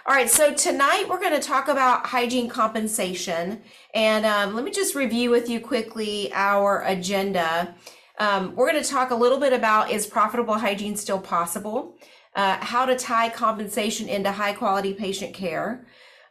All right, so tonight we're going to talk about hygiene compensation. And let me just review with you quickly our agenda. We're going to talk a little bit about, is profitable hygiene still possible? How to tie compensation into high quality patient care.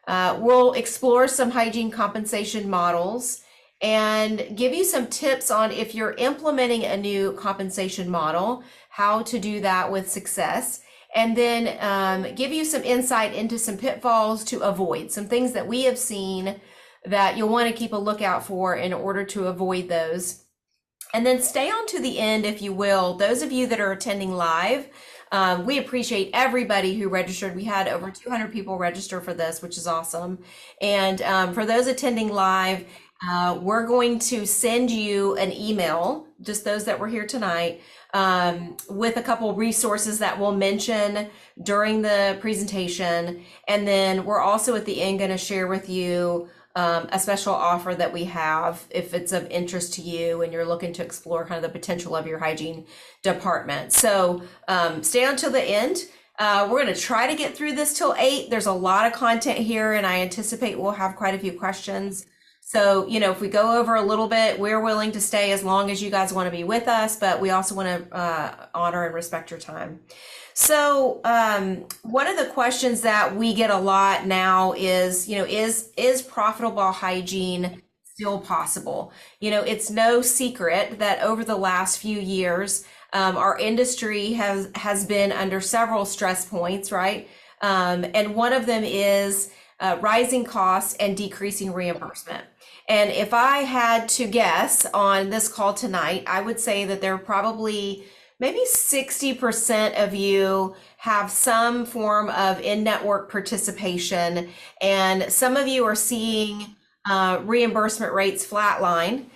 We'll explore some hygiene compensation models and give you some tips on, if you're implementing a new compensation model, how to do that with success. And then give you some insight into some pitfalls to avoid, some things that we have seen that you'll want to keep a lookout for in order to avoid those. And then stay on to the end, if you will. Those of you that are attending live, we appreciate everybody who registered. We had over 200 people register for this, which is awesome. And for those attending live, we're going to send you an email, just those that were here tonight, with a couple resources that we'll mention during the presentation. And then we're also at the end going to share with you a special offer that we have if it's of interest to you and you're looking to explore kind of the potential of your hygiene department. So stay on till the end. We're going to try to get through this till 8. There's a lot of content here, and I anticipate we'll have quite a few questions. So, if we go over a little bit, we're willing to stay as long as you guys want to be with us, but we also want to honor and respect your time. So, one of the questions that we get a lot now is, is profitable hygiene still possible? It's no secret that over the last few years, our industry has been under several stress points, right? And one of them is rising costs and decreasing reimbursement. And if I had to guess on this call tonight, I would say that there are probably maybe 60% of you have some form of in-network participation, and some of you are seeing reimbursement rates flatline.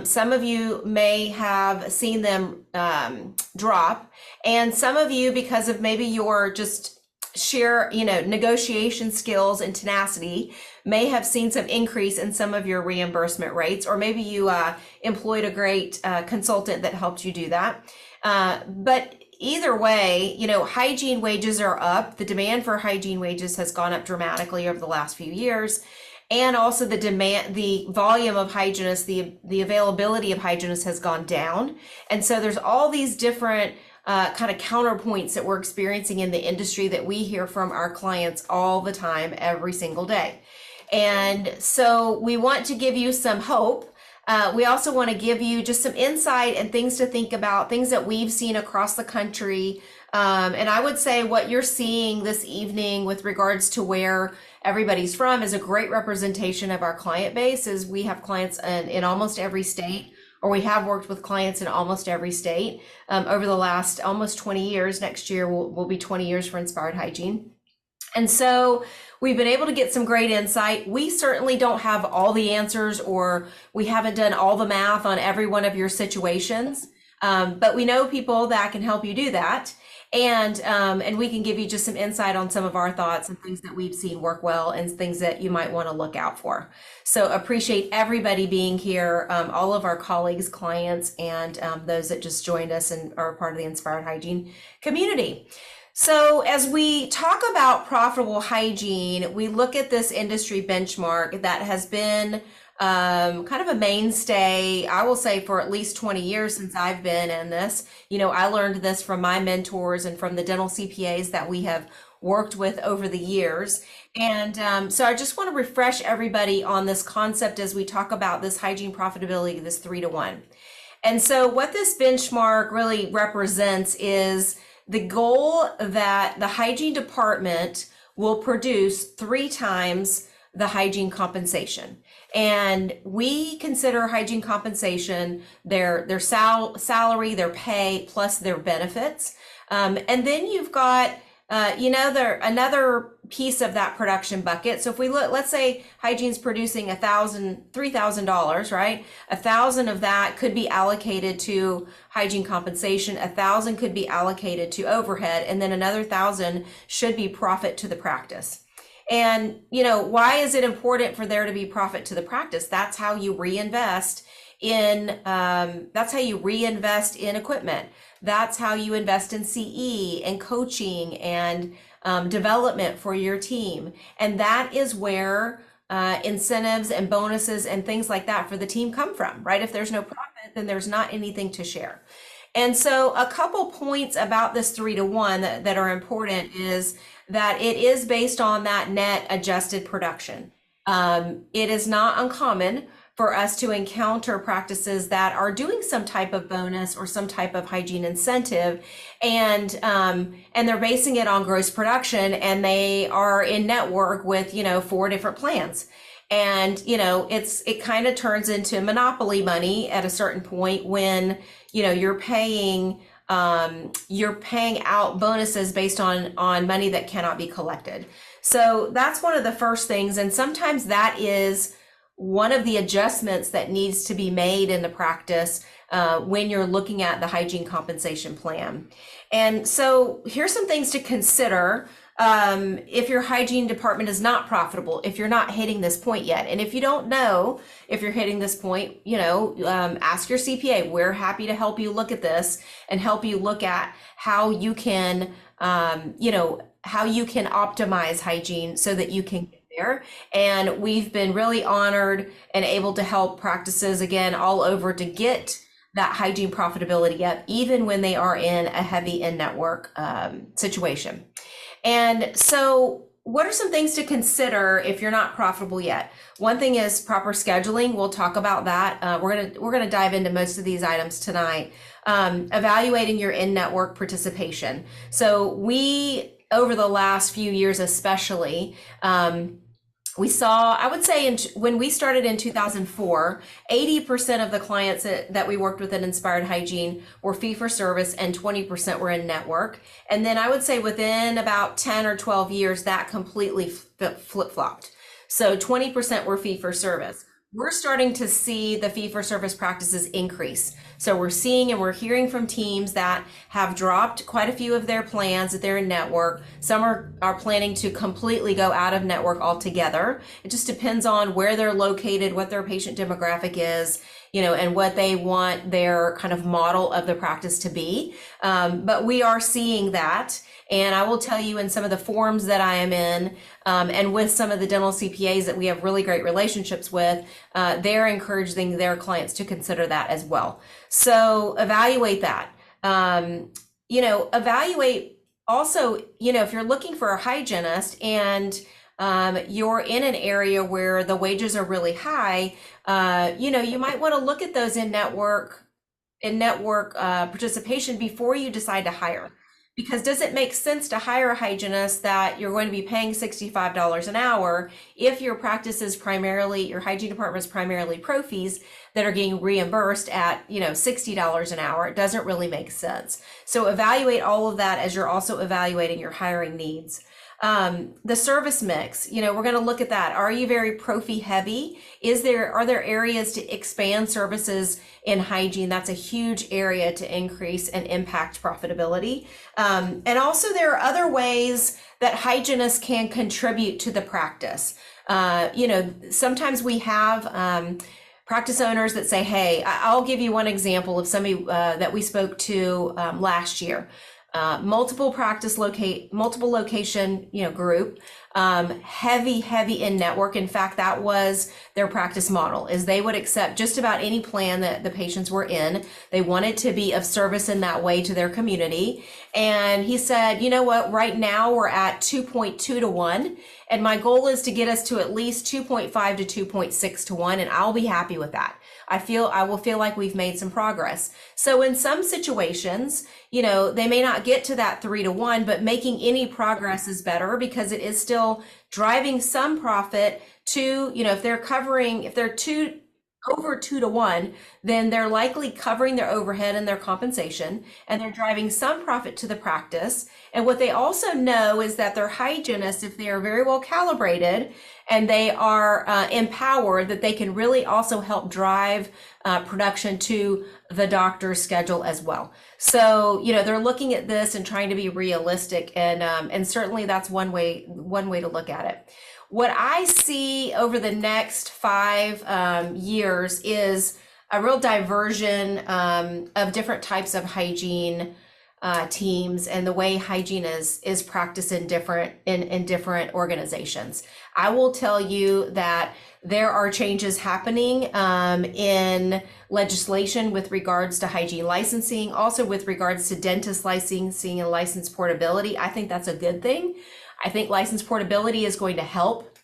Some of you may have seen them drop, and some of you, because of maybe your just sheer, negotiation skills and tenacity, may have seen some increase in some of your reimbursement rates, or maybe you employed a great consultant that helped you do that. But either way, hygiene wages are up. The demand for hygiene wages has gone up dramatically over the last few years. And also the volume of hygienists, the availability of hygienists has gone down. And so there's all these different kind of counterpoints that we're experiencing in the industry that we hear from our clients all the time, every single day. And so we want to give you some hope. We also want to give you just some insight and things to think about, things that we've seen across the country. And I would say what you're seeing this evening with regards to where everybody's from is a great representation of our client base, as we have clients in almost every state, or we have worked with clients in almost every state over the last almost 20 years. Next year will be 20 years for Inspired Hygiene. And so we've been able to get some great insight. We certainly don't have all the answers, or we haven't done all the math on every one of your situations, but we know people that can help you do that. And we can give you just some insight on some of our thoughts and things that we've seen work well and things that you might want to look out for. So appreciate everybody being here, all of our colleagues, clients, and those that just joined us and are part of the Inspired Hygiene community. So as we talk about profitable hygiene, we look at this industry benchmark that has been kind of a mainstay, I will say, for at least 20 years since I've been in this. I learned this from my mentors and from the dental CPAs that we have worked with over the years. And so I just want to refresh everybody on this concept as we talk about this hygiene profitability, this 3-to-1. And so what this benchmark really represents is the goal that the hygiene department will produce 3 times the hygiene compensation. And we consider hygiene compensation their salary, their pay, plus their benefits. And then you've got another piece of that production bucket. So if we look, let's say hygiene's producing $3,000, right? 1,000 of that could be allocated to hygiene compensation. 1,000 could be allocated to overhead, and then another 1,000 should be profit to the practice. And, why is it important for there to be profit to the practice? That's how you reinvest in equipment. That's how you invest in CE and coaching and development for your team. And that is where incentives and bonuses and things like that for the team come from, right? If there's no profit, then there's not anything to share. And so a couple points about this 3-to-1 that are important is that it is based on that net adjusted production. It is not uncommon for us to encounter practices that are doing some type of bonus or some type of hygiene incentive, and they're basing it on gross production, and they are in network with 4 different plans. And it kind of turns into monopoly money at a certain point when you're paying out bonuses based on money that cannot be collected. So that's one of the first things, and sometimes that is one of the adjustments that needs to be made in the practice when you're looking at the hygiene compensation plan. And so here's some things to consider if your hygiene department is not profitable, if you're not hitting this point yet. And if you don't know if you're hitting this point, ask your CPA. We're happy to help you look at this and help you look at how you can, how you can optimize hygiene so that you can get there. And we've been really honored and able to help practices again all over to get that hygiene profitability up, even when they are in a heavy in-network situation. And so what are some things to consider if you're not profitable yet? One thing is proper scheduling. We'll talk about that. We're gonna dive into most of these items tonight. Evaluating your in-network participation. So we, over the last few years especially, we saw, I would say when we started in 2004, 80% of the clients that we worked with at Inspired Hygiene were fee for service and 20% were in network. And then I would say within about 10 or 12 years, that completely flip-flopped. So 20% were fee for service. We're starting to see the fee for service practices increase. So we're seeing and we're hearing from teams that have dropped quite a few of their plans that they're in network. Some are planning to completely go out of network altogether. It just depends on where they're located, what their patient demographic is, and what they want their kind of model of the practice to be. But we are seeing that. And I will tell you, in some of the forums that I am in, and with some of the dental CPAs that we have really great relationships with, they're encouraging their clients to consider that as well. So evaluate that. Evaluate also, if you're looking for a hygienist and you're in an area where the wages are really high, you might want to look at those in-network participation before you decide to hire. Because does it make sense to hire a hygienist that you're going to be paying $65 an hour if your practice is primarily, your hygiene department is primarily pro fees that are getting reimbursed at, $60 an hour? It doesn't really make sense. So evaluate all of that as you're also evaluating your hiring needs. The service mix, we're going to look at that. Are you very pro fee heavy? Are there areas to expand services in hygiene? That's a huge area to increase and impact profitability. And also there are other ways that hygienists can contribute to the practice. Sometimes we have, practice owners that say, hey, I'll give you one example of somebody that we spoke to last year. Multiple location, group, heavy in network. In fact, that was their practice model, is they would accept just about any plan that the patients were in. They wanted to be of service in that way to their community. And he said, you know what, right now we're at 2.2 to 1. And my goal is to get us to at least 2.5 to 2.6 to 1. And I'll be happy with that. I will feel like we've made some progress. So in some situations, they may not get to that 3 to 1, but making any progress is better because it is still driving some profit to, if they're over 2 to 1, then they're likely covering their overhead and their compensation, and they're driving some profit to the practice. And what they also know is that their hygienists, if they are very well calibrated and they are empowered, that they can really also help drive production to the doctor's schedule as well. So, they're looking at this and trying to be realistic, and certainly that's one way to look at it. What I see over the next 5 years is a real diversion of different types of hygiene teams and the way hygiene is practiced in different organizations. I will tell you that there are changes happening in legislation with regards to hygiene licensing, also with regards to dentist licensing and license portability. I think that's a good thing. I think license portability is going to help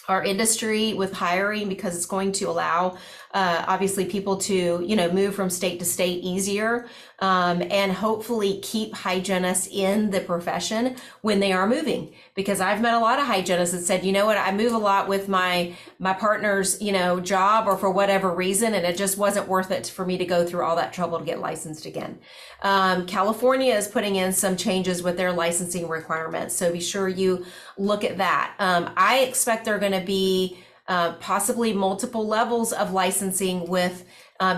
our industry with hiring because it's going to allow obviously people to move from state to state easier, and hopefully keep hygienists in the profession when they are moving, because I've met a lot of hygienists that said, you know what, I move a lot with my partner's job or for whatever reason, and it just wasn't worth it for me to go through all that trouble to get licensed again. California is putting in some changes with their licensing requirements, so be sure you look at that. I expect there are going to be possibly multiple levels of licensing with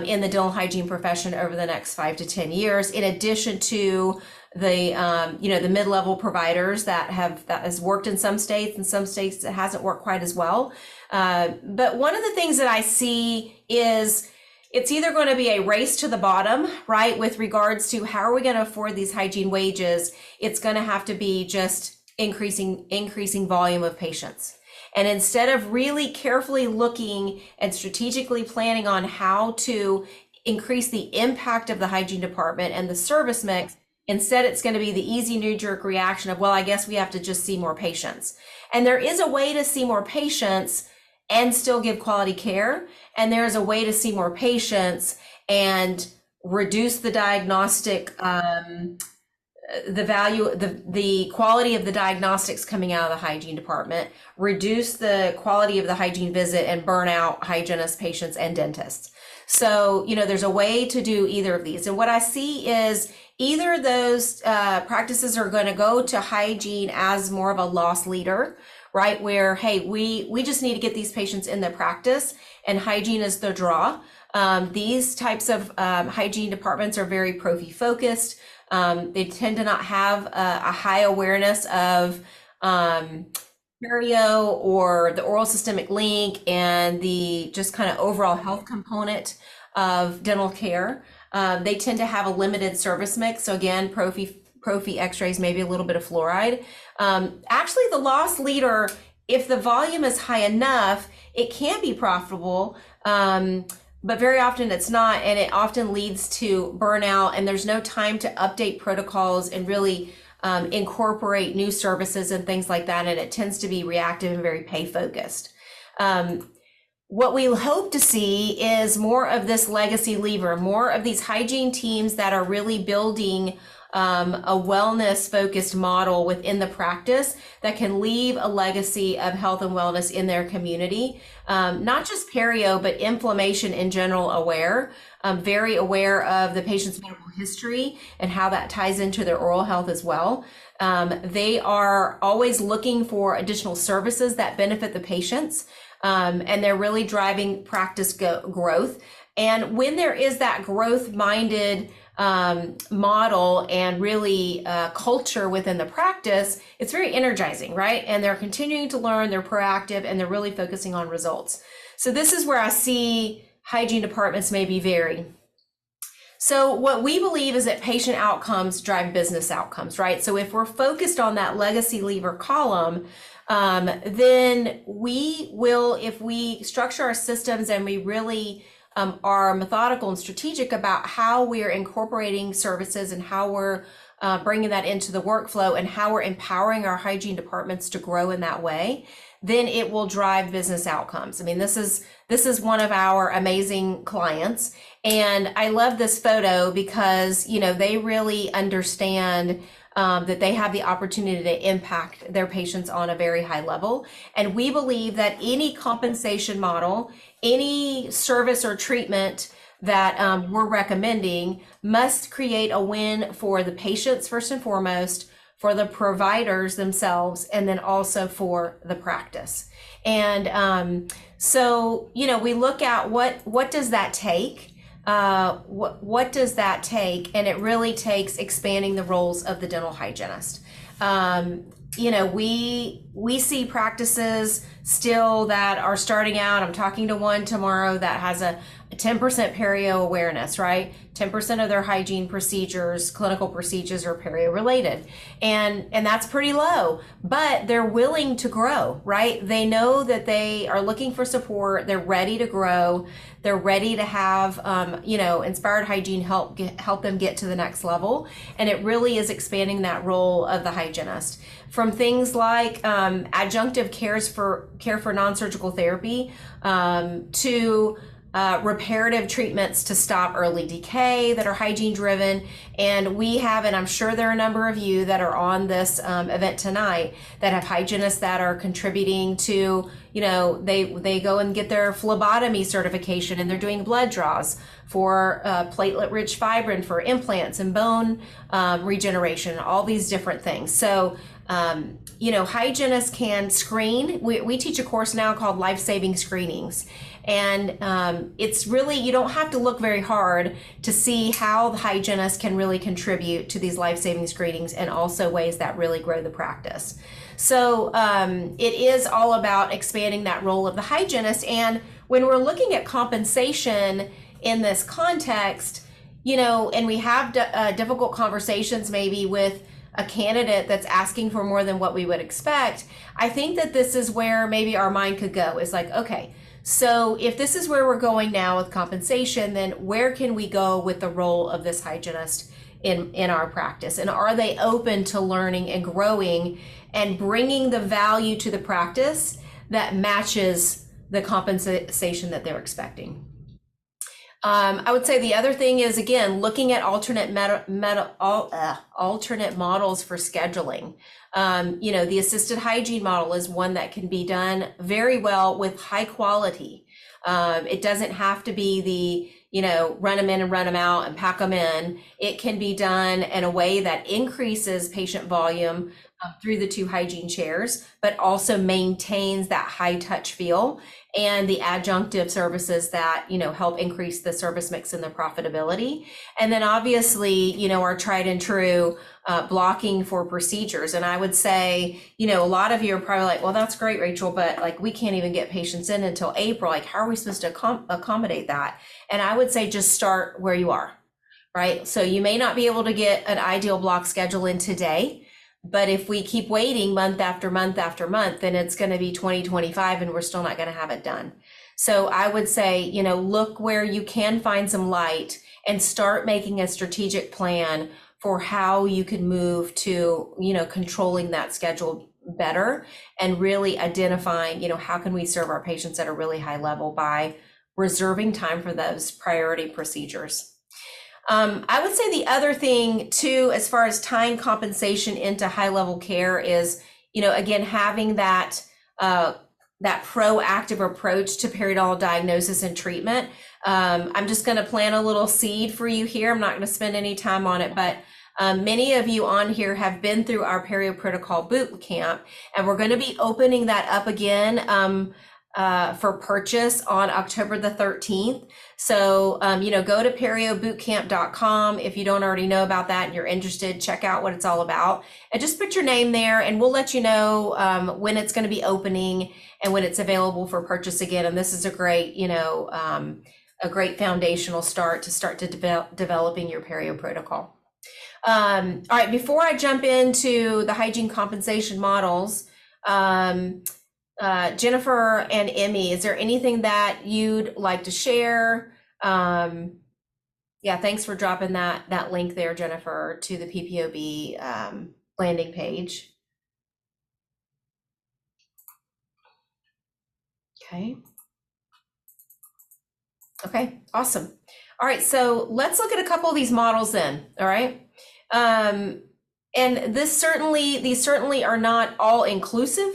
in the dental hygiene profession over the next 5 to 10 years, in addition to the the mid-level providers that has worked in some states, and some states it hasn't worked quite as well. But one of the things that I see is it's either going to be a race to the bottom, right, with regards to how are we going to afford these hygiene wages. It's going to have to be just increasing volume of patients. And instead of really carefully looking and strategically planning on how to increase the impact of the hygiene department and the service mix, instead it's going to be the easy knee-jerk reaction of, well, I guess we have to just see more patients. And there is a way to see more patients and still give quality care. And there is a way to see more patients and reduce the diagnostic the value, the quality of the diagnostics coming out of the hygiene department, reduce the quality of the hygiene visit, and burn out hygienists, patients, and dentists. So, there's a way to do either of these. And what I see is either of those practices are going to go to hygiene as more of a loss leader, right? Where, hey, we just need to get these patients in the practice, and hygiene is the draw. These types of hygiene departments are very prophy focused. They tend to not have a high awareness of perio or the oral systemic link and the just kind of overall health component of dental care. They tend to have a limited service mix. So again, prophy x-rays, maybe a little bit of fluoride. Actually, the loss leader, if the volume is high enough, it can be profitable. But very often it's not, and it often leads to burnout, and there's no time to update protocols and really incorporate new services and things like that, and it tends to be reactive and very pay focused. What we hope to see is more of this legacy lever, more of these hygiene teams that are really building a wellness focused model within the practice that can leave a legacy of health and wellness in their community. Not just perio, but inflammation in general aware, very aware of the patient's medical history and how that ties into their oral health as well. They are always looking for additional services that benefit the patients, and they're really driving practice growth. And when there is that growth-minded model and really culture within the practice, it's very energizing, right? And they're continuing to learn, they're proactive, and they're really focusing on results. So this is where I see hygiene departments maybe vary. So what we believe is that patient outcomes drive business outcomes, right? So if we're focused on that legacy lever column, then we will, if we structure our systems and we really are methodical and strategic about how we're incorporating services and how we're bringing that into the workflow and how we're empowering our hygiene departments to grow in that way, then it will drive business outcomes. I mean, this is one of our amazing clients, and I love this photo because they really understand that they have the opportunity to impact their patients on a very high level. And we believe that any compensation model, any service or treatment that we're recommending must create a win for the patients first and foremost, for the providers themselves, and then also for the practice. And so, we look at what does that take? What does that take? And it really takes expanding the roles of the dental hygienist. We see practices still that are starting out. I'm talking to one tomorrow that has a 10% perio awareness, right? 10% of their hygiene procedures, clinical procedures are perio related. And that's pretty low, but they're willing to grow, right? They know that they are looking for support. They're ready to grow. They're ready to have, Inspired Hygiene help them get to the next level. And it really is expanding that role of the hygienist from things like adjunctive care for non-surgical therapy to reparative treatments to stop early decay that are hygiene driven. And we have, and I'm sure there are a number of you that are on this event tonight that have hygienists that are contributing to, they go and get their phlebotomy certification and they're doing blood draws for platelet rich fibrin for implants and bone regeneration, all these different things. So hygienists can screen. We teach a course now called life-saving screenings. And it's really, you don't have to look very hard to see how the hygienist can really contribute to these life-saving screenings and also ways that really grow the practice. So it is all about expanding that role of the hygienist. And when we're looking at compensation in this context, and we have difficult conversations maybe with a candidate that's asking for more than what we would expect, I think that this is where maybe our mind could go. Is like, okay, so if this is where we're going now with compensation, then where can we go with the role of this hygienist in our practice? And are they open to learning and growing and bringing the value to the practice that matches the compensation that they're expecting? I would say the other thing is, again, looking at alternate models for scheduling. The assisted hygiene model is one that can be done very well with high quality. It doesn't have to be the, run them in and run them out and pack them in. It can be done in a way that increases patient volume through the 2 hygiene chairs, but also maintains that high touch feel and the adjunctive services that, help increase the service mix and the profitability. And then obviously, our tried and true blocking for procedures. And I would say, a lot of you are probably like, well, that's great, Rachel, but like, we can't even get patients in until April. Like, how are we supposed to accommodate that? And I would say, just start where you are, right? So you may not be able to get an ideal block schedule in today, but if we keep waiting month after month after month, then it's going to be 2025 and we're still not going to have it done. So I would say, look where you can find some light and start making a strategic plan for how you can move to, controlling that schedule better and really identifying, how can we serve our patients at a really high level by reserving time for those priority procedures. I would say the other thing too, as far as tying compensation into high level care is, again, having that proactive approach to periodontal diagnosis and treatment. I'm just going to plant a little seed for you here. I'm not going to spend any time on it, but many of you on here have been through our Perio Protocol boot camp, and we're going to be opening that up again for purchase on October the 13th. So, go to periobootcamp.com. If you don't already know about that and you're interested, check out what it's all about and just put your name there and we'll let you know when it's going to be opening and when it's available for purchase again. And this is a great, a great foundational start to developing your Perio protocol. All right, before I jump into the hygiene compensation models, Jennifer and Emmy, is there anything that you'd like to share? Yeah, thanks for dropping that link there, Jennifer, to the PPOB landing page. Okay, awesome. All right, so let's look at a couple of these models then. All right. And these certainly are not all inclusive.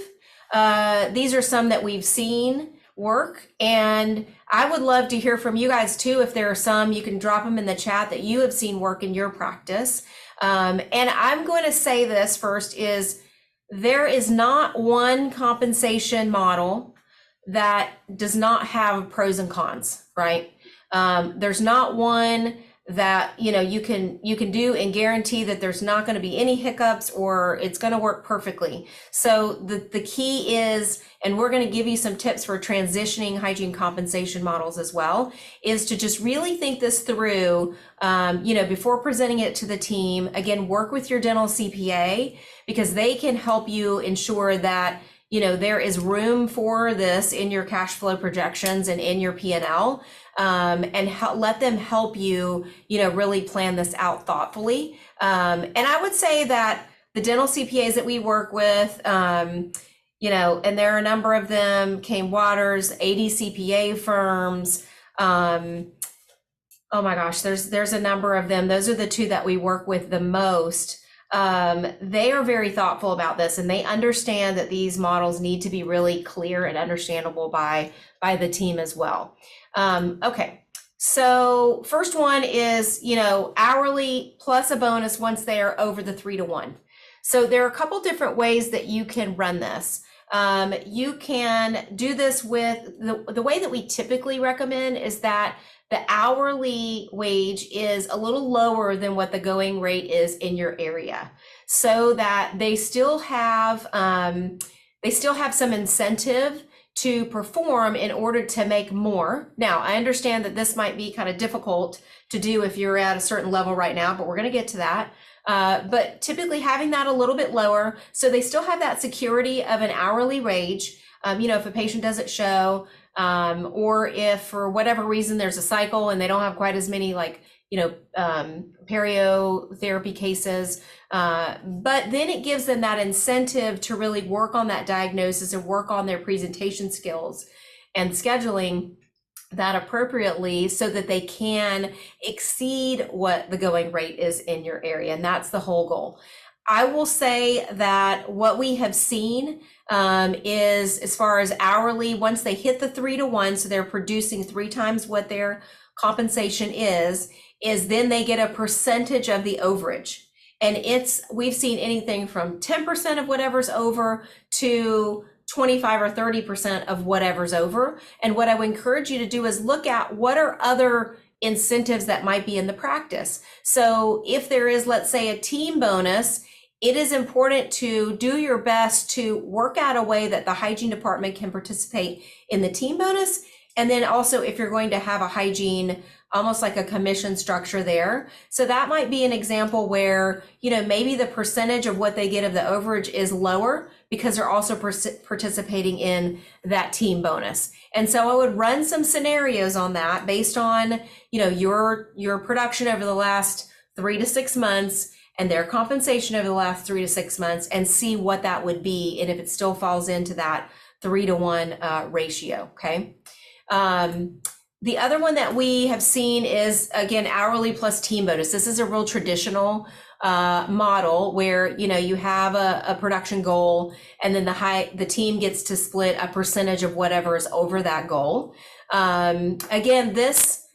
These are some that we've seen work, and I would love to hear from you guys too. If there are some, you can drop them in the chat that you have seen work in your practice. And I'm going to say this first is there is not one compensation model that does not have pros and cons, right? There's not one that you can do and guarantee that there's not going to be any hiccups or it's going to work perfectly. So the key is and we're going to give you some tips for transitioning hygiene compensation models as well, is to just really think this through, before presenting it to the team. Again, work with your dental CPA, because they can help you ensure that there is room for this in your cash flow projections and in your P&L, and let them help you, really plan this out thoughtfully. And I would say that the dental CPAs that we work with, and there are a number of them, Kane Waters, ADCPA firms. Oh my gosh, there's a number of them. Those are the two that we work with the most. They are very thoughtful about this, and they understand that these models need to be really clear and understandable by the team as well. Okay, so first one is, hourly plus a bonus once they are over the 3-to-1. So there are a couple different ways that you can run this. You can do this with the way that we typically recommend is that the hourly wage is a little lower than what the going rate is in your area, so that they still have some incentive to perform in order to make more. Now, I understand that this might be kind of difficult to do if you're at a certain level right now, but we're going to get to that. But typically having that a little bit lower, so they still have that security of an hourly wage. If a patient doesn't show, or if for whatever reason there's a cycle and they don't have quite as many periotherapy cases, but then it gives them that incentive to really work on that diagnosis and work on their presentation skills and scheduling that appropriately so that they can exceed what the going rate is in your area. And that's the whole goal. I will say that what we have seen is, as far as hourly, once they hit the 3-to-1, so they're producing 3 times what their compensation is then they get a percentage of the overage. And we've seen anything from 10% of whatever's over to 25 or 30% of whatever's over. And what I would encourage you to do is look at what are other incentives that might be in the practice. So if there is, let's say, a team bonus, it is important to do your best to work out a way that the hygiene department can participate in the team bonus. And then also if you're going to have a hygiene, almost like a commission structure there. So that might be an example where, maybe the percentage of what they get of the overage is lower because they're also participating in that team bonus. And so I would run some scenarios on that based on, your production over the last 3 to 6 months and their compensation over the last 3 to 6 months, and see what that would be and if it still falls into that 3-to-1 ratio. Okay. The other one that we have seen is, again, hourly plus team bonus. This is a real traditional model where you have a production goal, and then the team gets to split a percentage of whatever is over that goal. Again, this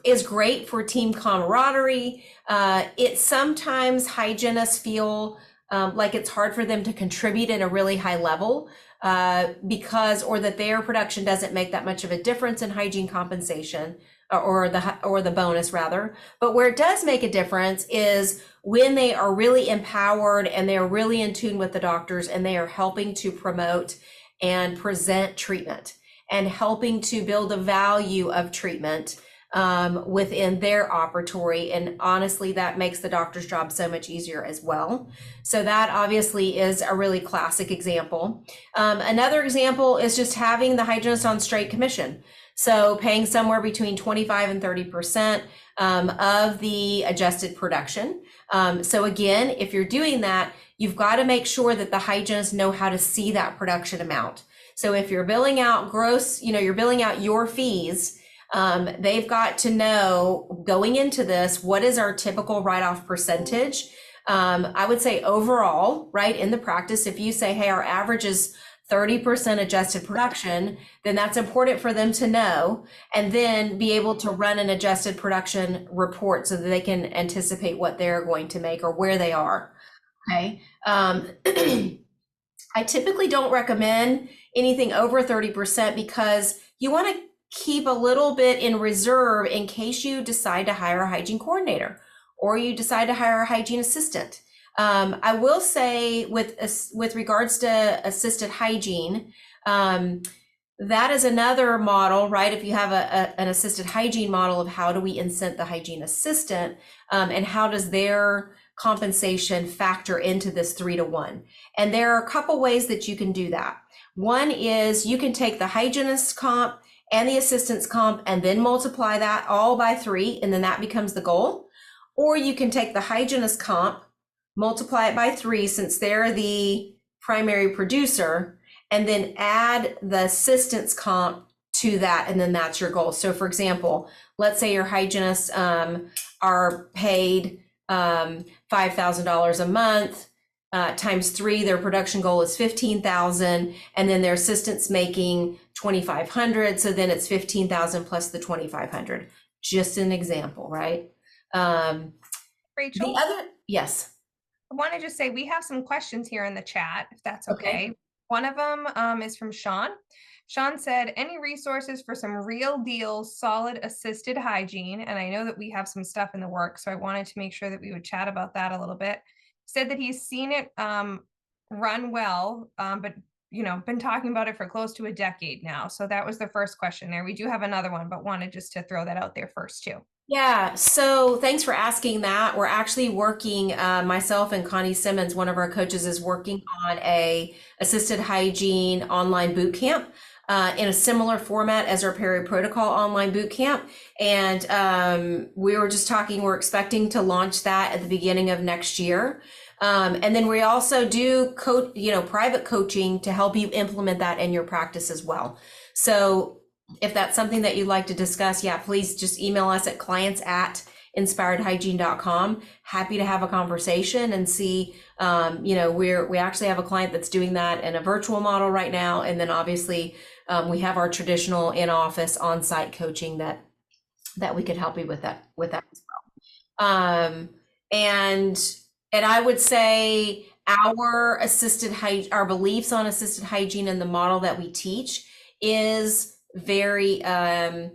is great for team camaraderie. It sometimes hygienists feel like it's hard for them to contribute at a really high level or that their production doesn't make that much of a difference in hygiene compensation or the bonus rather. But where it does make a difference is when they are really empowered and they're really in tune with the doctors and they are helping to promote and present treatment and helping to build a value of treatment within their operatory. And honestly, that makes the doctor's job so much easier as well. So that obviously is a really classic example. Another example is just having the hygienist on straight commission. So paying somewhere between 25 and 30% of the adjusted production. So again, if you're doing that, you've got to make sure that the hygienists know how to see that production amount. So if you're billing out gross, you're billing out your fees, they've got to know going into this, what is our typical write-off percentage? I would say overall, right, in the practice, if you say, hey, our average is 30% adjusted production, then that's important for them to know, and then be able to run an adjusted production report so that they can anticipate what they're going to make or where they are. Okay. I typically don't recommend anything over 30% because you want to keep a little bit in reserve in case you decide to hire a hygiene coordinator or you decide to hire a hygiene assistant. I will say with regards to assisted hygiene, That is another model, right? If you have an assisted hygiene model of how do we incent the hygiene assistant, and how does their compensation factor into this 3-to-1? And there are a couple ways that you can do that. One is you can take the hygienist comp and the assistant's comp and then multiply that all by 3, and then that becomes the goal. Or you can take the hygienist comp, multiply it by 3 since they're the primary producer, and then add the assistant's comp to that, and then that's your goal. So for example, let's say your hygienists are paid $5,000 a month, times 3, their production goal is 15,000, and then their assistant's making 2,500, so then it's 15,000 plus the 2,500. Just an example, right? Rachel, yes. I want to just say we have some questions here in the chat, if that's okay. One of them is from Sean. Sean said, any resources for some real deal, solid assisted hygiene? And I know that we have some stuff in the works, so I wanted to make sure that we would chat about that a little bit. Said that he's seen it run well, but been talking about it for close to a decade now. So that was the first question there. We do have another one, but wanted just to throw that out there first too. Yeah, so thanks for asking that. We're actually working, myself and Connie Simmons, one of our coaches, is working on a assisted hygiene online boot camp in a similar format as our Peri Protocol online boot camp. And we were just talking, we're expecting to launch that at the beginning of next year. And then we also do private coaching to help you implement that in your practice as well. So if that's something that you'd like to discuss, yeah, please just email us at clients@inspiredhygiene.com. Happy to have a conversation and see, we actually have a client that's doing that in a virtual model right now. And then obviously we have our traditional in-office on-site coaching that we could help you with that as well. And I would say our beliefs on assisted hygiene and the model that we teach is very, I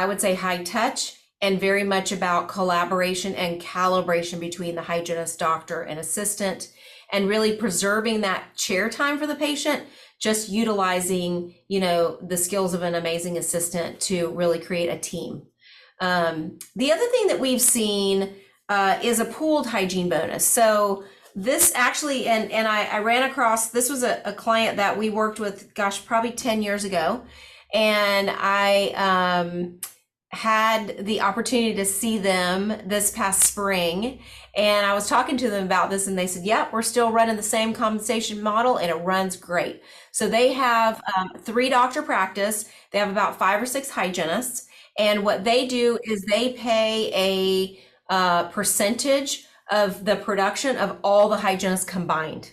would say, high touch and very much about collaboration and calibration between the hygienist, doctor, and assistant, and really preserving that chair time for the patient, just utilizing, the skills of an amazing assistant to really create a team. The other thing that we've seen is a pooled hygiene bonus. So this actually, and I ran across, this was a client that we worked with, probably 10 years ago. And I had the opportunity to see them this past spring. And I was talking to them about this, and they said, yeah, we're still running the same compensation model, and it runs great. So they have 3-doctor practice. They have about 5 or 6 hygienists. And what they do is they pay a percentage of the production of all the hygienists combined.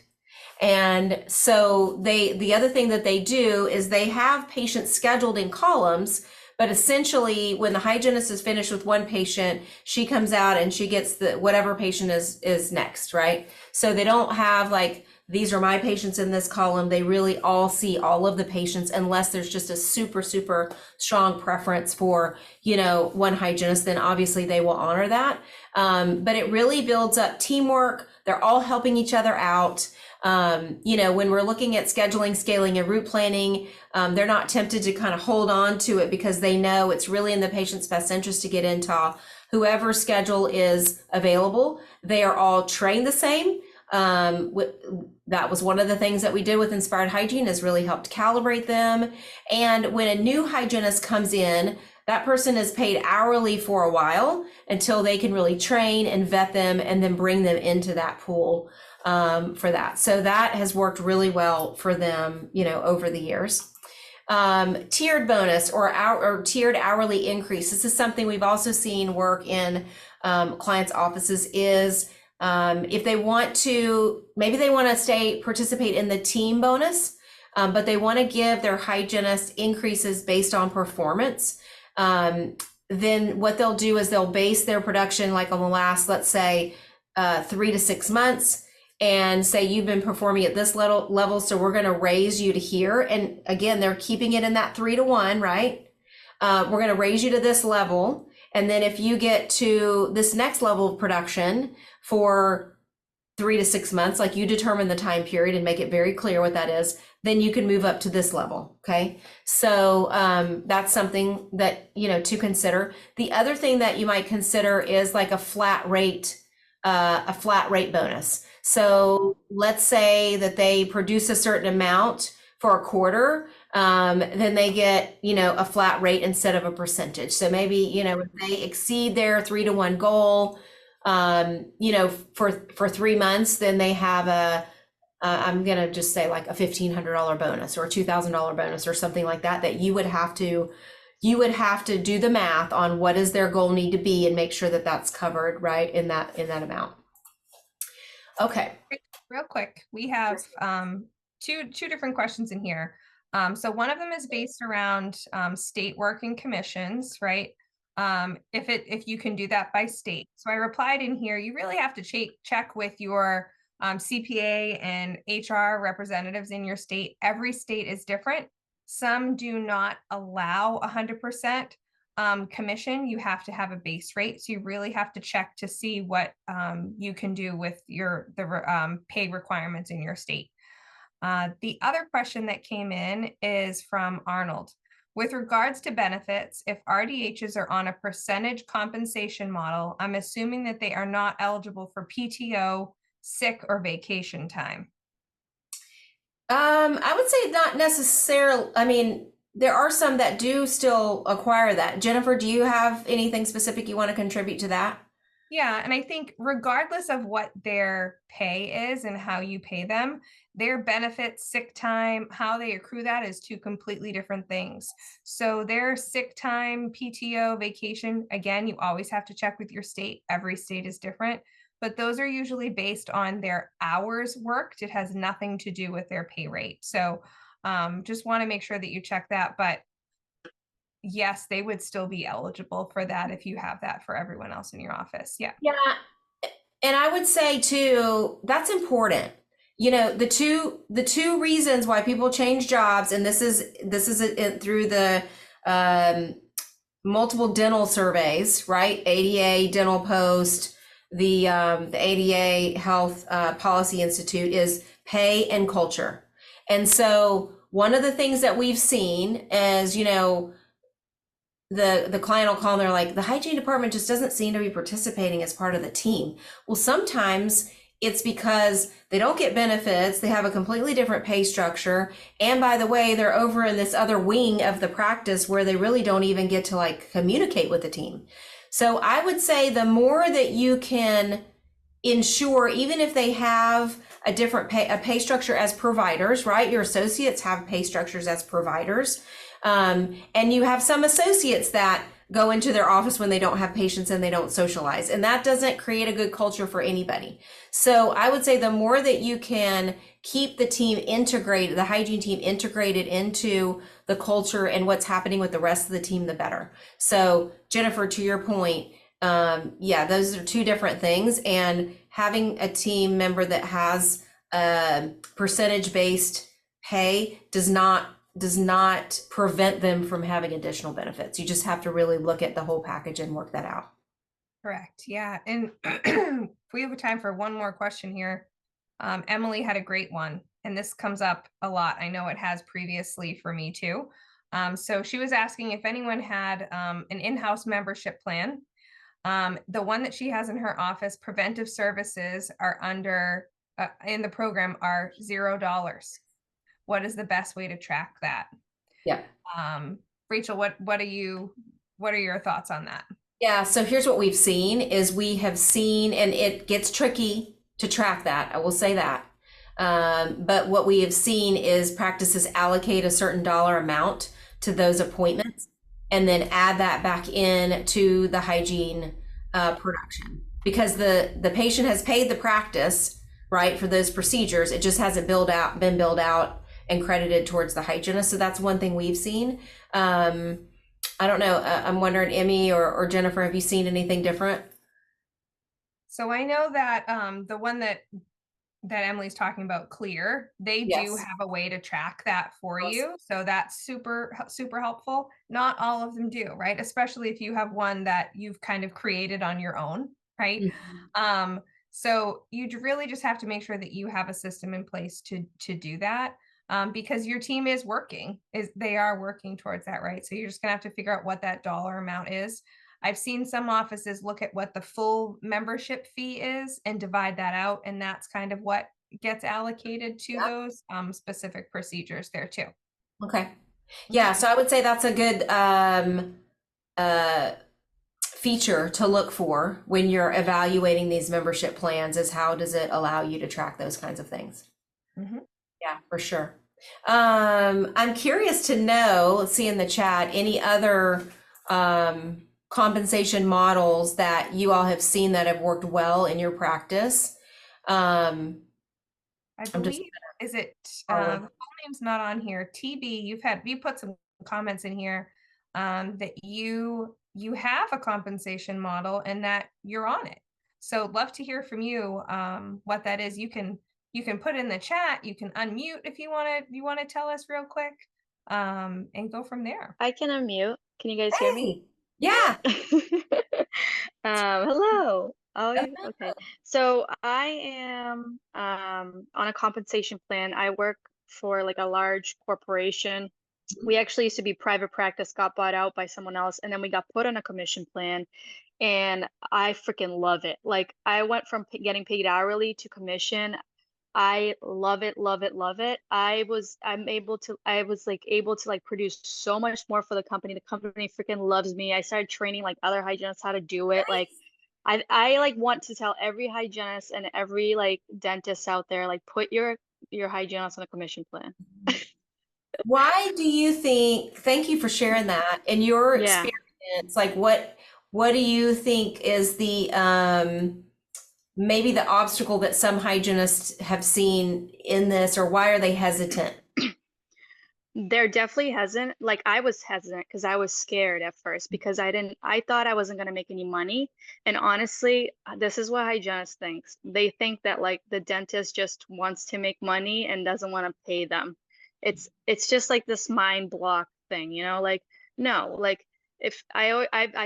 And so the other thing that they do is they have patients scheduled in columns, but essentially when the hygienist is finished with one patient, she comes out and she gets whatever patient is next, right? So they don't have like, these are my patients in this column. They really all see all of the patients, unless there's just a super, super strong preference for, one hygienist, then obviously they will honor that. But it really builds up teamwork. They're all helping each other out. When we're looking at scheduling, scaling, and route planning, they're not tempted to kind of hold on to it because they know it's really in the patient's best interest to get into whoever schedule is available. They are all trained the same. That was one of the things that we did with Inspired Hygiene, is really helped calibrate them. And when a new hygienist comes in, that person is paid hourly for a while until they can really train and vet them and then bring them into that pool for that. So that has worked really well for them, over the years. Tiered bonus or tiered hourly increase. This is something we've also seen work in clients' offices is if they want to, maybe they want to participate in the team bonus, but they want to give their hygienist increases based on performance. Then what they'll do is they'll base their production like on the last, let's say, 3 to 6 months, and say you've been performing at this level, so we're going to raise you to here. And again, they're keeping it in that 3-to-1, right? We're going to raise you to this level, and then if you get to this next level of production for 3 to 6 months, like you determine the time period and make it very clear what that is, then you can move up to this level. Okay. So that's something that, to consider. The other thing that you might consider is like a flat rate bonus. So let's say that they produce a certain amount for a quarter, then they get, a flat rate instead of a percentage. So maybe, if they exceed their 3-to-1 goal, for 3 months, then they have I'm going to just say like a $1,500 bonus or a $2,000 bonus or something like that, that you would have to do the math on what does their goal need to be and make sure that that's covered right in that amount. Okay. Real quick, we have two different questions in here. So one of them is based around state working commissions, right? If you can do that by state. So I replied in here, you really have to check with your CPA and HR representatives in your state. Every state is different. Some do not allow 100% commission. You have to have a base rate. So you really have to check to see what you can do with the pay requirements in your state. The other question that came in is from Arnold. With regards to benefits, if RDHs are on a percentage compensation model, I'm assuming that they are not eligible for PTO, sick, or vacation time. I would say not necessarily. I mean, there are some that do still acquire that. Jennifer, do you have anything specific you want to contribute to that? Yeah, and I think regardless of what their pay is and how you pay them, their benefits, sick time, how they accrue that is two completely different things. So their sick time, PTO, vacation, again, you always have to check with your state. Every state is different, but those are usually based on their hours worked. It has nothing to do with their pay rate. So just want to make sure that you check that. But yes, they would still be eligible for that if you have that for everyone else in your office. Yeah. Yeah. And I would say too, that's important. The two reasons why people change jobs, and this is through the multiple dental surveys, right? ADA Dental Post, the ADA Health Policy Institute, is pay and culture. And so one of the things that we've seen is, the client will call and they're like, the hygiene department just doesn't seem to be participating as part of the team. Well, sometimes it's because they don't get benefits. They have a completely different pay structure. And by the way, they're over in this other wing of the practice where they really don't even get to like communicate with the team. So I would say the more that you can ensure, even if they have a different pay structure as providers, right? Your associates have pay structures as providers. And you have some associates that go into their office when they don't have patients and they don't socialize. And that doesn't create a good culture for anybody. So I would say the more that you can keep the team integrated, the hygiene team integrated into the culture and what's happening with the rest of the team, the better. So Jennifer, to your point, yeah, those are two different things. And having a team member that has percentage-based pay does not prevent them from having additional benefits. You just have to really look at the whole package and work that out. Correct. Yeah. And we have time for one more question here. Emily had a great one, and this comes up a lot. I know it has previously for me too. So she was asking if anyone had an in-house membership plan. The one that she has in her office, preventive services are under in the program are $0. What is the best way to track that? Yeah. Rachel, what are your thoughts on that? Yeah, so here's what we've seen is we have seen, and it gets tricky to track that, I will say that. But what we have seen is practices allocate a certain dollar amount to those appointments and then add that back in to the hygiene production, because the patient has paid the practice, right, for those procedures. It just hasn't been billed out and credited towards the hygienist. So that's one thing we've seen. I don't know. I'm wondering, Emmy or Jennifer, have you seen anything different? So I know that the one that Emily's talking about, Clear, they do Yes. have a way to track that for you. So that's super helpful. Not all of them do, right? Especially if you have one that you've kind of created on your own, right? Mhm. So you really just have to make sure that you have a system in place to do that. Because your team is they are working towards that, right? So you're just gonna have to figure out what that dollar amount is. I've seen some offices look at what the full membership fee is and divide that out, and that's kind of what gets allocated to Yeah. those specific procedures there too. Okay. Mhm. Yeah, so I would say that's a good uh, feature to look for when you're evaluating these membership plans is how does it allow you to track those kinds of things? Mhm. Yeah, for sure. I'm curious to know, let's see in the chat, any other compensation models that you all have seen that have worked well in your practice. Um, I I'm just believe, is it, following. the full name's not on here. TB, you put some comments in here, that you have a compensation model and that you're on it. So love to hear from you, what that is. You can put in the chat, you can unmute if you wanna tell us real quick, and go from there. I can unmute. Can you guys hear me? Hey, yeah. Hello. Oh, okay. So I am on a compensation plan. I work for like a large corporation. We actually used to be private practice, got bought out by someone else, and then we got put on a commission plan, and I freaking love it. Like I went from getting paid hourly to commission. I love it, love it, love it. I was like able to like produce so much more for the company. The company freaking loves me. I started training like other hygienists how to do it. Like I like want to tell every hygienist and every like dentist out there, like put your hygienist on a commission plan. Why do you think, thank you for sharing that. In your Yeah. experience, like what do you think is the maybe the obstacle that some hygienists have seen in this, or why are they hesitant? They're definitely hesitant. Like I was hesitant because I was scared at first because I thought I wasn't gonna make any money. And honestly, this is what hygienist thinks. They think that like the dentist just wants to make money and doesn't want to pay them. It's just like this mind block thing, you know? Like no, like if I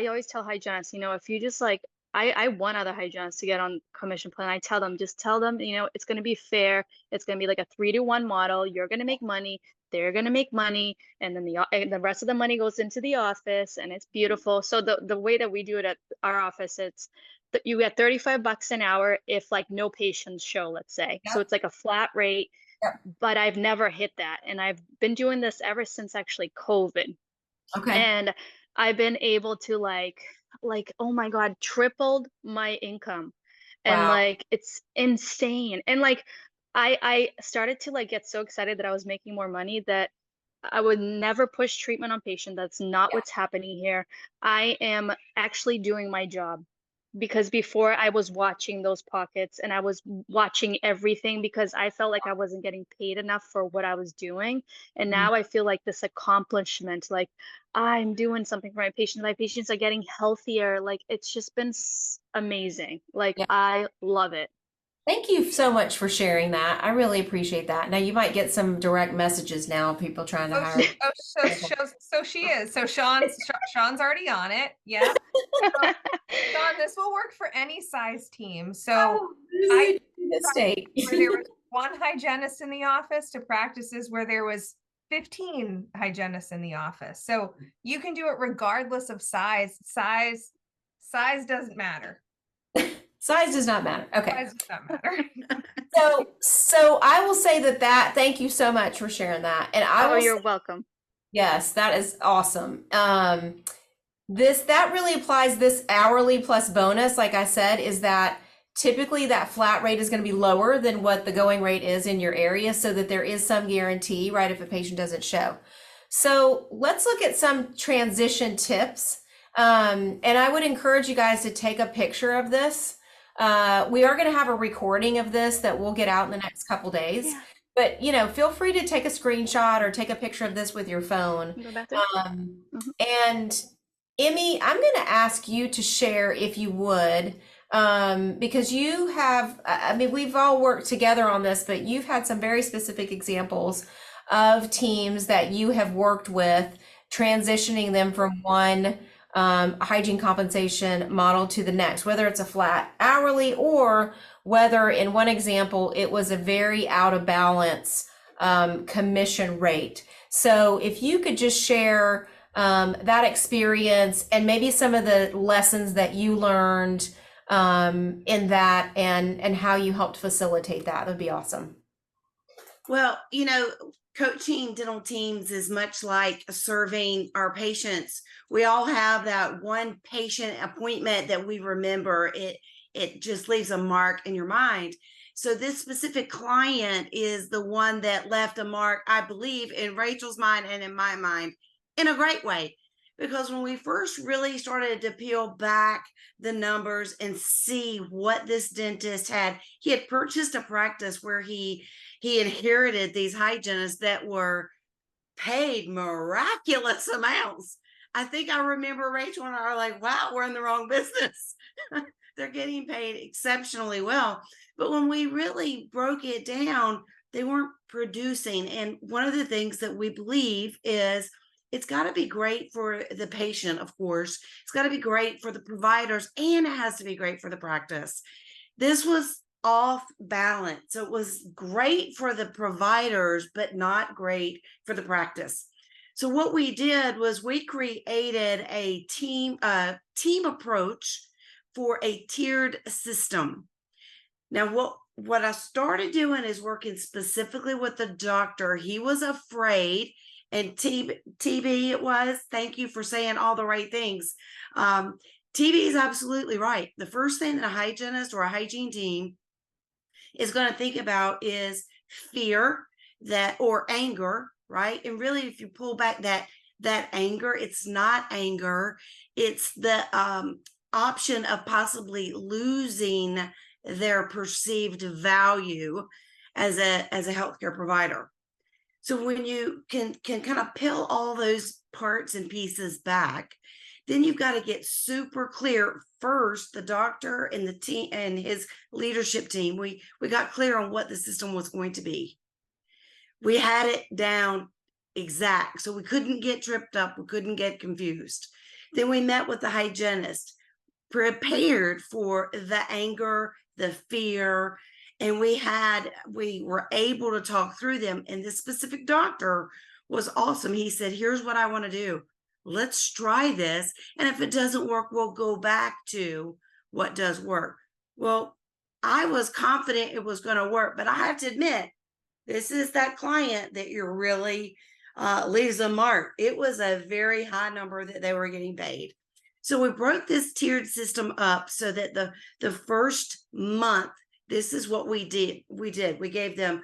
always tell hygienists, you know, if you just like I want other hygienists to get on commission plan. I tell them, just tell them, you know, it's gonna be fair. It's gonna be like a 3-to-1 model. You're gonna make money, they're going to make money, and then the rest of the money goes into the office, and it's beautiful. So the way that we do it at our office, it's that you get 35 bucks an hour if like no patients show, let's say. So Yep. it's like a flat rate, Yep. but I've never hit that, and I've been doing this ever since actually COVID. Okay. And I've been able to like oh my god, tripled my income. And Wow. like it's insane. And like I started to like get so excited that I was making more money that I would never push treatment on patient. That's not Yeah. what's happening here. I am actually doing my job because before I was watching those pockets and I was watching everything because I felt like I wasn't getting paid enough for what I was doing. And Mhm. now I feel like this accomplishment, like I'm doing something for my patients. My patients are getting healthier. Like it's just been amazing. Like Yeah. I love it. Thank you so much for sharing that. I really appreciate that. Now you might get some direct messages now, people trying to Oh, hire. so she is. So Sean's already on it. Yep. So Sean, this will work for any size team. So Oh, I mistake. where there was one hygienist in the office to practices where there was 15 hygienists in the office. So you can do it regardless of size. Size doesn't matter. Size does not matter. Okay. Size does not matter. So I will say that thank you so much for sharing that. And I Oh, will you're say, welcome. yes, that is awesome. That really applies this hourly plus bonus, like I said, is that typically that flat rate is going to be lower than what the going rate is in your area so that there is some guarantee, right, if a patient doesn't show. So let's look at some transition tips. And I would encourage you guys to take a picture of this. We are going to have a recording of this that we'll get out in the next couple days. Yeah. But, you know, feel free to take a screenshot or take a picture of this with your phone. Go back there. And Emmy, I'm going to ask you to share if you would, because you have, I mean, we've all worked together on this, but you've had some very specific examples of teams that you have worked with, transitioning them from one hygiene compensation model to the next, whether it's a flat hourly or whether in one example it was a very out of balance commission rate. So if you could just share that experience and maybe some of the lessons that you learned in that and how you helped facilitate that would be awesome. Well, you know, coaching dental teams is much like serving our patients. We all have that one patient appointment that we remember. It just leaves a mark in your mind. So this specific client is the one that left a mark, I believe, in Rachel's mind and in my mind in a great way. Because when we first really started to peel back the numbers and see what this dentist had, he had purchased a practice where he inherited these hygienists that were paid miraculous amounts. I think I remember Rachel and I are like, wow, we're in the wrong business. They're getting paid exceptionally well. But when we really broke it down, they weren't producing. And one of the things that we believe is it's got to be great for the patient, of course. It's got to be great for the providers, and it has to be great for the practice. This was off balance. So it was great for the providers, but not great for the practice. So what we did was we created a team approach for a tiered system. Now, what I started doing is working specifically with the doctor. He was afraid, and TB it was. Thank you for saying all the right things. TB is absolutely right. The first thing that a hygienist or a hygiene team is going to think about is fear or anger, right? And really, if you pull back that anger, it's not anger. It's the option of possibly losing their perceived value as a healthcare provider. So when you can kind of peel all those parts and pieces back, then you've got to get super clear. First, the doctor and the team and his leadership team, we got clear on what the system was going to be. We had it down exact, so we couldn't get tripped up. We couldn't get confused. Then we met with the hygienist, prepared for the anger, the fear, and we were able to talk through them. And this specific doctor was awesome. He said, here's what I want to do. Let's try this. And if it doesn't work, we'll go back to what does work. Well, I was confident it was going to work, but I have to admit, this is that client that you're really leaves a mark. It was a very high number that they were getting paid. So we broke this tiered system up so that the first month, this is what we did. We gave them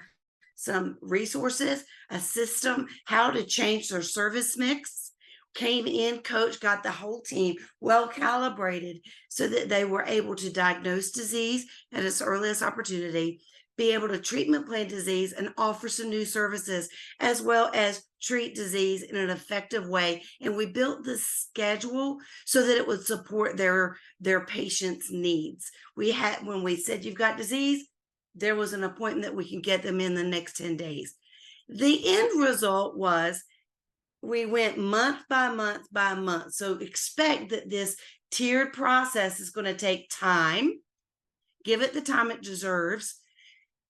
some resources, a system, how to change their service mix. Came in, coach, got the whole team well calibrated so that they were able to diagnose disease at its earliest opportunity, be able to treatment plan disease and offer some new services, as well as treat disease in an effective way. And we built this schedule so that it would support their patients' needs. When we said you've got disease, there was an appointment that we can get them in the next 10 days. The end result was we went month by month by month. So expect that this tiered process is going to take time. Give it the time it deserves.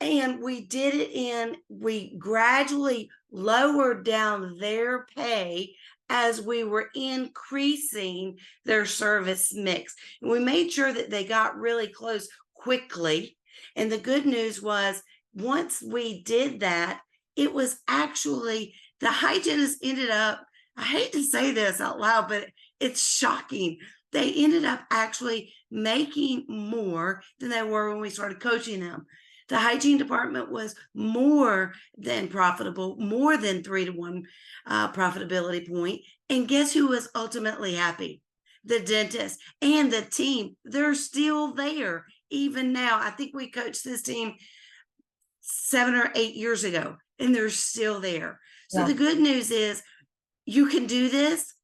And we did it we gradually lowered down their pay as we were increasing their service mix. And we made sure that they got really close quickly. And the good news was, once we did that, it was actually the hygienists ended up, I hate to say this out loud, but it's shocking. They ended up actually making more than they were when we started coaching them. The hygiene department was more than profitable, more than 3-to-1 profitability point. And guess who was ultimately happy? The dentist and the team. They're still there even now. I think we coached this team 7 or 8 years ago, and they're still there. So the good news is you can do this.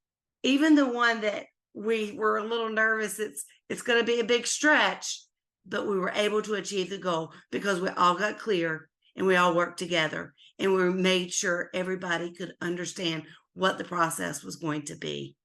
Even the one that we were a little nervous, it's going to be a big stretch, but we were able to achieve the goal because we all got clear and we all worked together, and we made sure everybody could understand what the process was going to be.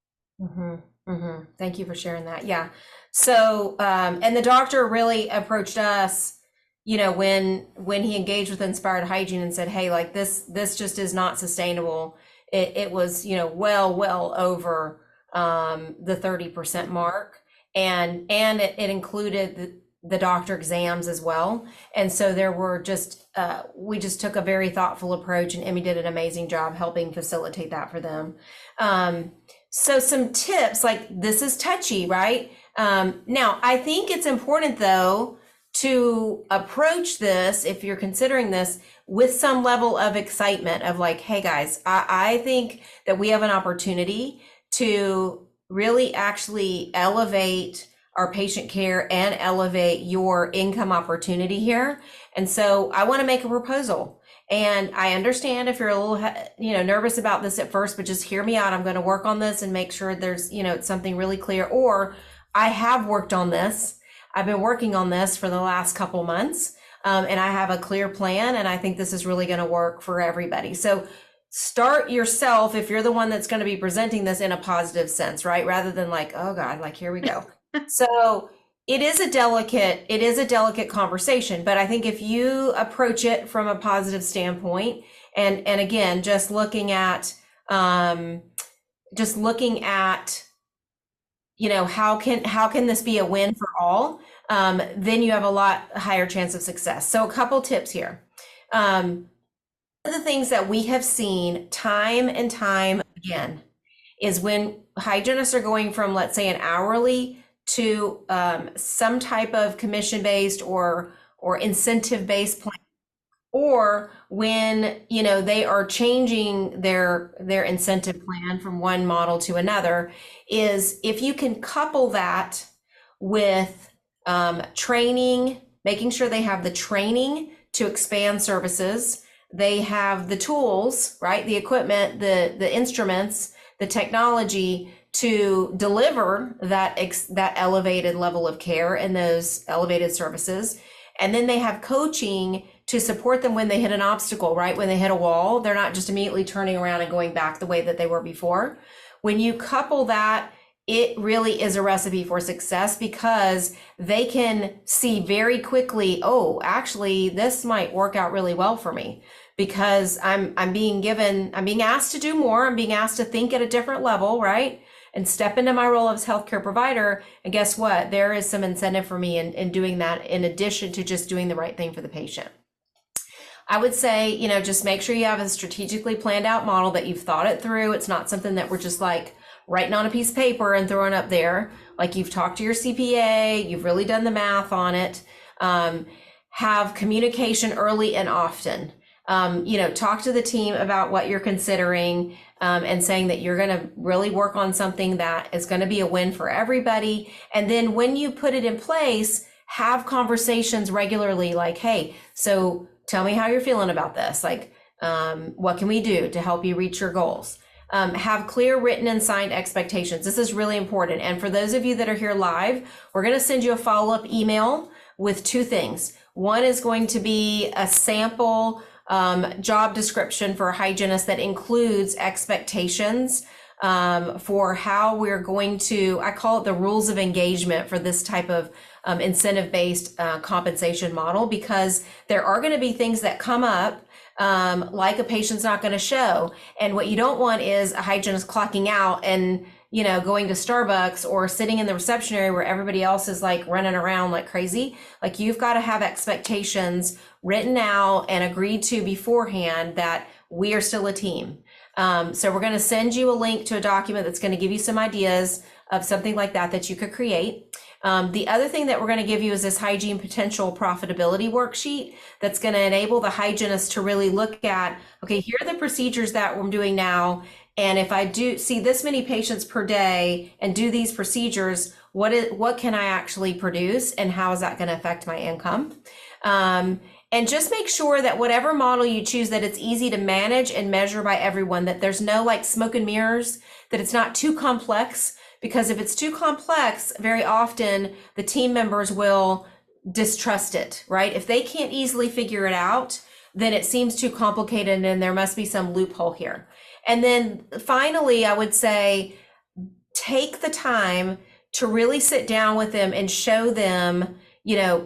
Thank you for sharing that. Yeah. So, and the doctor really approached us, when he engaged with Inspired Hygiene and said, "Hey, like this just is not sustainable." It was, well over the 30% mark, and it included the doctor exams as well. And so there were we just took a very thoughtful approach, and Emmy did an amazing job helping facilitate that for them. So some tips, like this is touchy, right? Now, I think it's important though to approach this, if you're considering this, with some level of excitement of like, hey guys, I think that we have an opportunity to really actually elevate our patient care and elevate your income opportunity here. And so I want to make a proposal. And I understand if you're a little, nervous about this at first, but just hear me out. I'm going to work on this and make sure there's, it's something really clear. Or I have worked on this. I've been working on this for the last couple months, and I have a clear plan, and I think this is really going to work for everybody. So start yourself, if you're the one that's going to be presenting this, in a positive sense, right? Rather than like, oh God, like here we go. So it is a delicate conversation, but I think if you approach it from a positive standpoint, and again, just looking at, how can this be a win for all? Then you have a lot higher chance of success. So a couple tips here. One of the things that we have seen time and time again is when hygienists are going from, let's say, an hourly to some type of commission-based or incentive-based plan, or when they are changing their incentive plan from one model to another, is if you can couple that with training, making sure they have the training to expand services, they have the tools, right, the equipment, the instruments, the technology to deliver that elevated level of care and those elevated services. And then they have coaching to support them when they hit an obstacle, right? When they hit a wall, they're not just immediately turning around and going back the way that they were before. When you couple that, it really is a recipe for success, because they can see very quickly, oh, actually, this might work out really well for me, because I'm being asked to do more. I'm being asked to think at a different level, right? And step into my role as healthcare provider. And guess what? There is some incentive for me in doing that, in addition to just doing the right thing for the patient. I would say, just make sure you have a strategically planned out model, that you've thought it through. It's not something that we're just like writing on a piece of paper and throwing up there. Like, you've talked to your CPA, you've really done the math on it. Have communication early and often. Talk to the team about what you're considering, and saying that you're going to really work on something that is going to be a win for everybody. And then when you put it in place, have conversations regularly, like, hey, so tell me how you're feeling about this. Like, what can we do to help you reach your goals? Have clear written and signed expectations. This is really important. And for those of you that are here live, we're going to send you a follow-up email with two things. One is going to be a sample job description for a hygienist that includes expectations for how we're going to, I call it the rules of engagement for this type of incentive-based compensation model, because there are going to be things that come up, like a patient's not going to show. And what you don't want is a hygienist clocking out and going to Starbucks or sitting in the reception area where everybody else is like running around like crazy. Like, you've got to have expectations written out and agreed to beforehand that we are still a team. So we're going to send you a link to a document that's going to give you some ideas of something like that you could create. The other thing that we're going to give you is this hygiene potential profitability worksheet that's going to enable the hygienist to really look at, okay, here are the procedures that I'm doing now. And if I do see this many patients per day and do these procedures, what can I actually produce, and how is that going to affect my income? And just make sure that whatever model you choose, that it's easy to manage and measure by everyone, that there's no like smoke and mirrors, that it's not too complex, because if it's too complex, very often the team members will distrust it, right? If they can't easily figure it out, then it seems too complicated and there must be some loophole here. And then finally, I would say, take the time to really sit down with them and show them,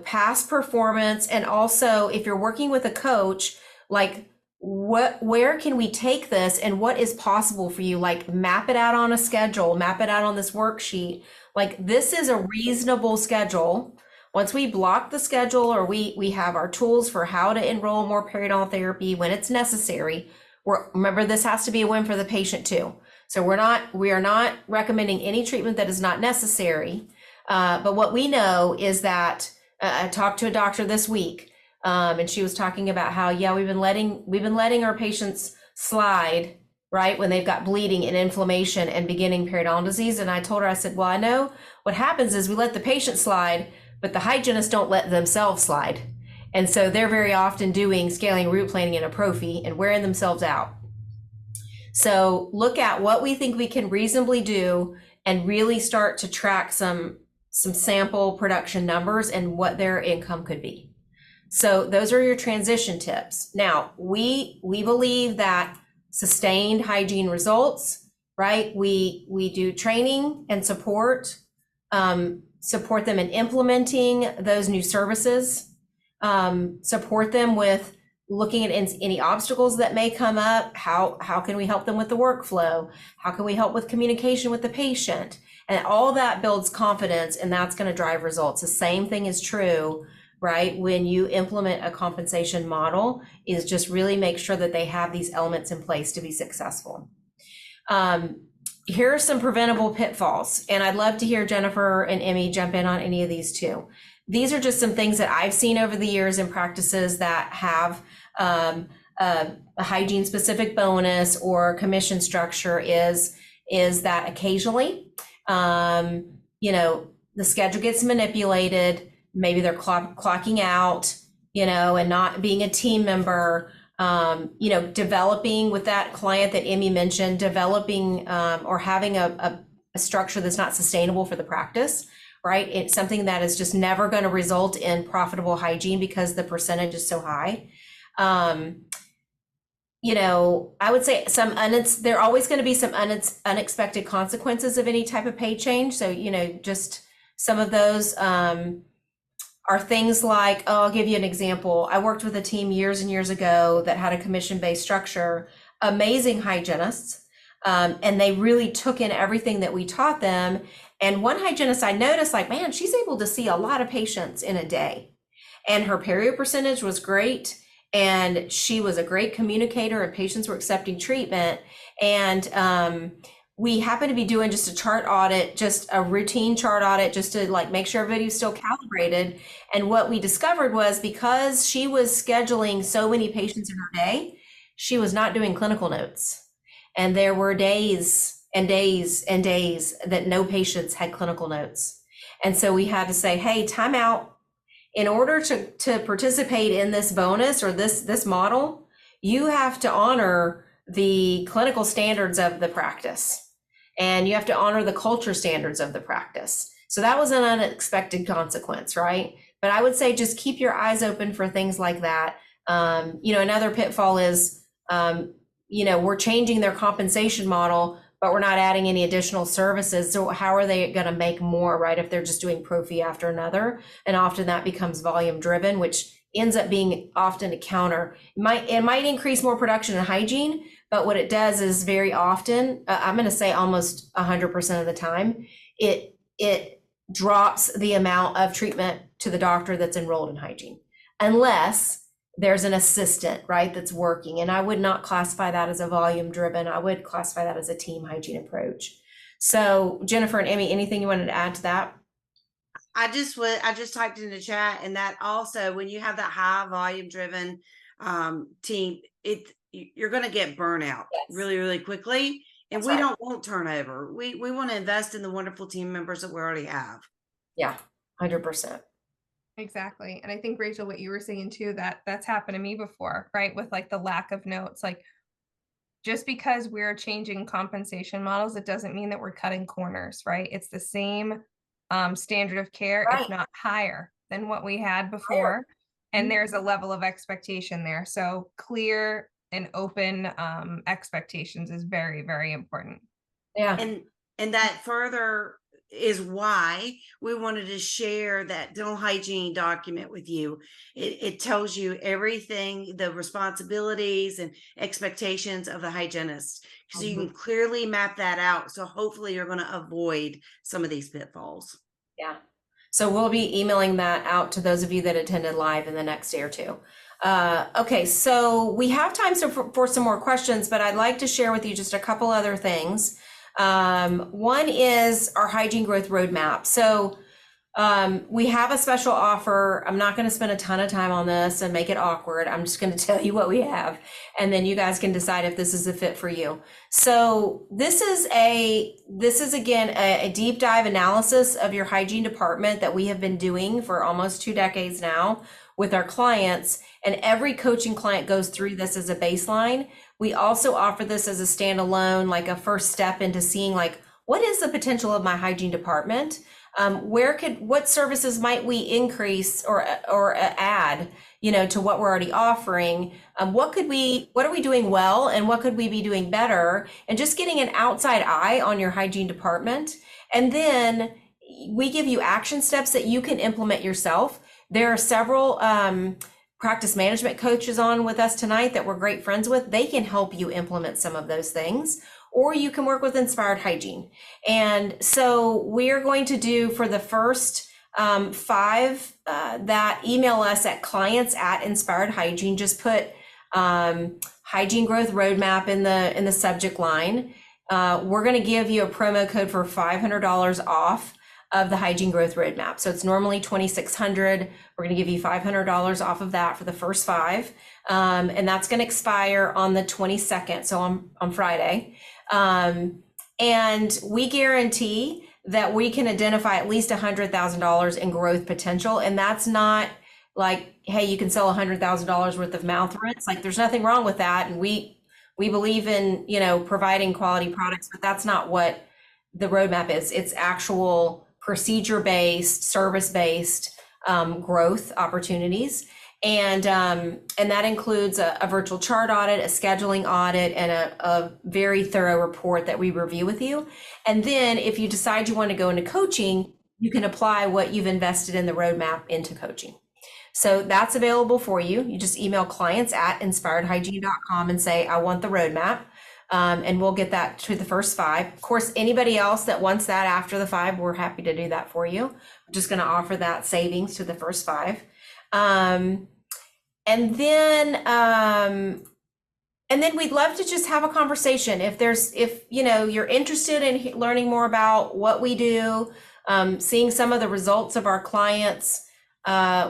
past performance. And also, if you're working with a coach, like where can we take this and what is possible for you? Like map it out on a schedule, map it out on this worksheet. Like this is a reasonable schedule. Once we block the schedule, or we have our tools for how to enroll more periodontal therapy when it's necessary. Remember, this has to be a win for the patient too. So we are not recommending any treatment that is not necessary. But what we know is that I talked to a doctor this week, and she was talking about how, we've been letting our patients slide, right, when they've got bleeding and inflammation and beginning periodontal disease. And I told her, I said, well, I know what happens is we let the patient slide, but the hygienists don't let themselves slide. And so they're very often doing scaling, root planing, and a prophy and wearing themselves out. So look at what we think we can reasonably do and really start to track some sample production numbers and what their income could be. So those are your transition tips. Now, we believe that sustained hygiene results, right? We do training and support them in implementing those new services, support them with looking at any obstacles that may come up. How can we help them with the workflow? How can we help with communication with the patient? And all that builds confidence, and that's going to drive results. The same thing is true, right? When you implement a compensation model, is just really make sure that they have these elements in place to be successful. Here are some preventable pitfalls, and I'd love to hear Jennifer and Emmy jump in on any of these too. These are just some things that I've seen over the years in practices that have a hygiene specific bonus or commission structure is that occasionally, the schedule gets manipulated. Maybe they're clocking out, and not being a team member, developing with that client that Emmy mentioned, developing or having a structure that's not sustainable for the practice, right? It's something that is just never going to result in profitable hygiene because the percentage is so high. I would say there are always going to be some unexpected consequences of any type of pay change. So, just some of those are things like, I'll give you an example. I worked with a team years and years ago that had a commission-based structure, amazing hygienists, and they really took in everything that we taught them. And one hygienist I noticed, like, man, she's able to see a lot of patients in a day. And her perio percentage was great. And she was a great communicator, and patients were accepting treatment. And we happened to be doing just a chart audit, just a routine chart audit, just to make sure everybody was still calibrated. And what we discovered was, because she was scheduling so many patients in her day, she was not doing clinical notes. And there were days and days and days that no patients had clinical notes. And so we had to say, hey, time out. In order to participate in this bonus or this model, you have to honor the clinical standards of the practice, and you have to honor the culture standards of the practice. So that was an unexpected consequence, right? But I would say just keep your eyes open for things like that. Another pitfall is, we're changing their compensation model, but we're not adding any additional services. So how are they going to make more, right, if they're just doing prophy after another? And often that becomes volume driven, which ends up being often a counter. It might increase more production and hygiene, but what it does is very often, I'm going to say almost 100% of the time, it drops the amount of treatment to the doctor that's enrolled in hygiene, unless there's an assistant, right, that's working. And I would not classify that as a volume driven. I would classify that as a team hygiene approach. So Jennifer and Emmy, anything you wanted to add to that? I just typed in the chat, and that also, when you have that high volume driven team, you're going to get burnout really, really quickly. And we don't want turnover. We want to invest in the wonderful team members that we already have. Yeah, 100%. Exactly. And I think, Rachel, what you were saying too, that's happened to me before, right? With the lack of notes, just because we're changing compensation models, it doesn't mean that we're cutting corners, right? It's the same standard of care, if not higher than what we had before. And there's a level of expectation there. So clear and open expectations is very, very important. Yeah. And And that further is why we wanted to share that dental hygiene document with you. It tells you everything, the responsibilities and expectations of the hygienist. So you can clearly map that out. So hopefully you're going to avoid some of these pitfalls. Yeah. So we'll be emailing that out to those of you that attended live in the next day or two. Okay, so we have time for some more questions, but I'd like to share with you just a couple other things. One is our hygiene growth roadmap. So we have a special offer. I'm not going to spend a ton of time on this and make it awkward. I'm just going to tell you what we have, and then you guys can decide if this is a fit for you. So this is again a deep dive analysis of your hygiene department that we have been doing for almost 2 decades now with our clients, and every coaching client goes through this as a baseline. We also offer this as a standalone, like a first step into seeing like, what is the potential of my hygiene department? What services might we increase or add, to what we're already offering? What are we doing well, and what could we be doing better? And just getting an outside eye on your hygiene department. And then we give you action steps that you can implement yourself. There are several practice management coaches on with us tonight that we're great friends with. They can help you implement some of those things, or you can work with Inspired Hygiene. And so we're going to do, for the first 5 that email us at clients@Inspired Hygiene, just put hygiene growth roadmap in the subject line. We're going to give you a promo code for $500 off of the hygiene growth roadmap. So it's normally $2,600. We're going to give you $500 off of that for the first 5. And that's going to expire on the 22nd. So on Friday. And we guarantee that we can identify at least $100,000 in growth potential. And that's not like, hey, you can sell $100,000 worth of mouth rinse. Like, there's nothing wrong with that. And we believe in, providing quality products, but that's not what the roadmap is. It's actual procedure-based, service-based growth opportunities. And that includes a virtual chart audit, a scheduling audit, and a very thorough report that we review with you. And then if you decide you want to go into coaching, you can apply what you've invested in the roadmap into coaching. So that's available for you. You just email clients@inspiredhygiene.com and say, I want the roadmap. And we'll get that to the first 5. Of course, anybody else that wants that after the 5, we're happy to do that for you. We're just going to offer that savings to the first 5. And then we'd love to just have a conversation. If you're interested in learning more about what we do, seeing some of the results of our clients,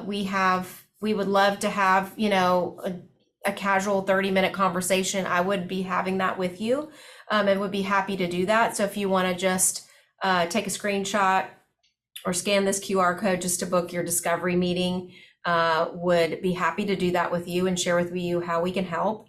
we would love to have, a casual 30-minute conversation. I would be having that with you, and would be happy to do that. So if you want to just take a screenshot or scan this QR code just to book your discovery meeting, would be happy to do that with you and share with you how we can help.